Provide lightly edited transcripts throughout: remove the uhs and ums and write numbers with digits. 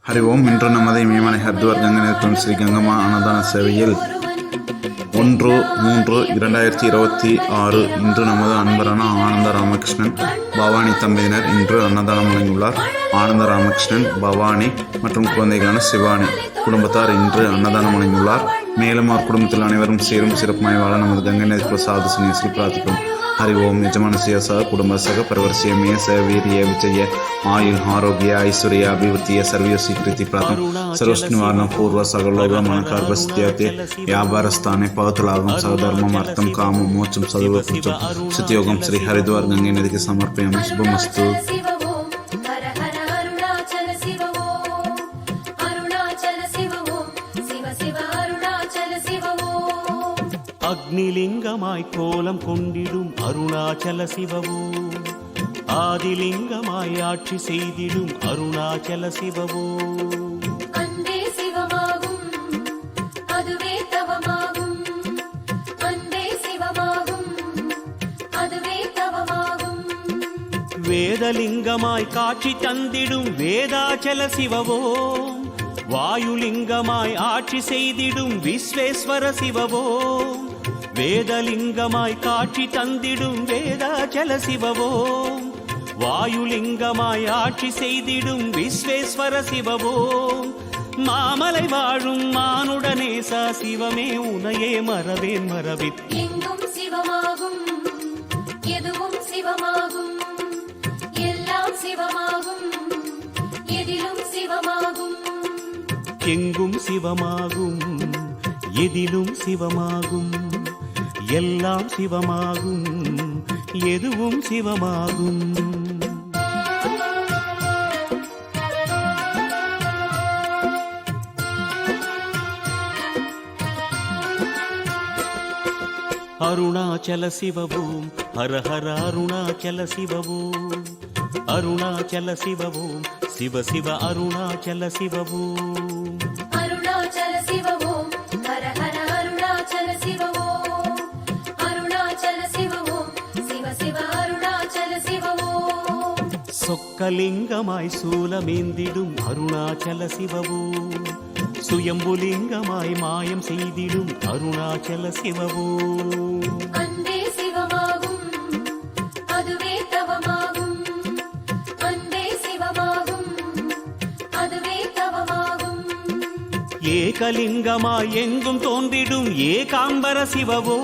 ஹரி ஓம். இன்று நமது இமயமலை ஹரித்வார் கங்கை நேத்திரம் ஸ்ரீ கங்கம்மா அன்னதான சேவையில் 1/3/2026 இன்று நமது அன்பரான ஆனந்த ராமகிருஷ்ணன் பவானி தம்பதியினர் இன்று அன்னதானம் வழங்கியுள்ளார். ஆனந்த ராமகிருஷ்ணன், பவானி மற்றும் குழந்தைகளான சிவானி குடும்பத்தார் இன்று அன்னதானம் வழங்கியுள்ளார். மேலும் அவர் குடும்பத்தில் அனைவரும் சீரும் சிறப்புமாய் வாழ நமது கங்கை நேத்திர சாது சுனியஸ்ரீ பிரார்த்திக்கும். हरि ओम. यजमानस्य सह कुटुंबसह परिवर्ष्य मे स वीर्य विजय आयुः आरोग्य ऐश्वर्य अभिवृद्धिय सर्वयोगीकृति प्रार्थना सर्वस्निवारण पूर्व सगलोग मनकार्गस्त्याते व्यापारस्थाने पवतलाभं सधर्मम अर्थम काम मोक्षम सदुवपुत्रम सत्ययोगम श्री हरिद्वार गंगे नदी के समर्पयामि. शुभमस्तु. அக்னிலிங்கமாய் கோலம் கொண்டிடும் அருணாச்சல சிவவோ, ஆதிலிங்கமாய் ஆட்சி செய்திடும் அருணாச்சல சிவவோ. அன்பே சிவமாகும், அதுவே தவமாகும். அன்பே சிவமாகும், அதுவே தவமாகும். வேதலிங்கமாய் காட்சி தந்திடும் வேதாச்சல சிவவோ, வாயுலிங்கமாய் ஆட்சி செய்திடும் விஸ்வேஸ்வர சிவவோ. வேதலிங்கமாய் காட்சி தந்திடும் வேதாச்சல சிவவோ, வாயுலிங்கமாய் ஆட்சி செய்திடும் விஸ்வேஸ்வர சிவவோ. மாமலை வாழும் மானுடனேசா சிவமே உனையே மறவேன் மறவித். எங்கும் சிவமாகும், எதுவும் சிவமாகும், எல்லாம் சிவமாகும், எதிலும் சிவமாகும். எங்கும் சிவமாகும், எதிலும் சிவமாகும், எல்லாம் சிவமாகும், எதுவும் சிவமாகும். அருணாச்சல சிவவோம் ஹர ஹர அருணாச்சல சிவவோம், அருணாச்சல சிவவோம் சிவ சிவ அருணாச்சல சிவவோம். அருணாச்சல சிவவோம் ஹர ஹர அருணாச்சல சிவவோம், அருணாச்சல சிவவோம் சிவ சிவ அருணாச்சல சிவவோம். சொக்கலிங்கமாய் சூலமேந்திடும் அருணாச்சல சிவவோம், சுயம்புலிங்கமாய் மாயம் செய்திடும் அருணாச்சல சிவவோம். அன்பே சிவமாகும், அதுவே தவமாகும். அன்பே சிவமாகும், அதுவே தவமாகும். ஏகலிங்கமாய் எங்கும் தோன்றிடும் ஏகாம்பர சிவவோ,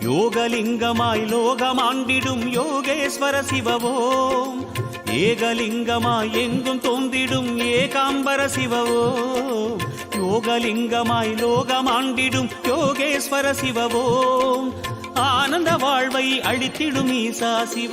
யோகலிங்கமாய் லோகமாண்டிடும் யோகேஸ்வர சிவவோ. ஏகலிங்கமாய் எங்கும் தோன்றிடும் ஏகாம்பர சிவவோ, யோகலிங்கமாய் லோகமாண்டிடும் யோகேஸ்வர சிவவோ. ஆனந்த வாழ்வை அளித்திடும் ஈசா சிவ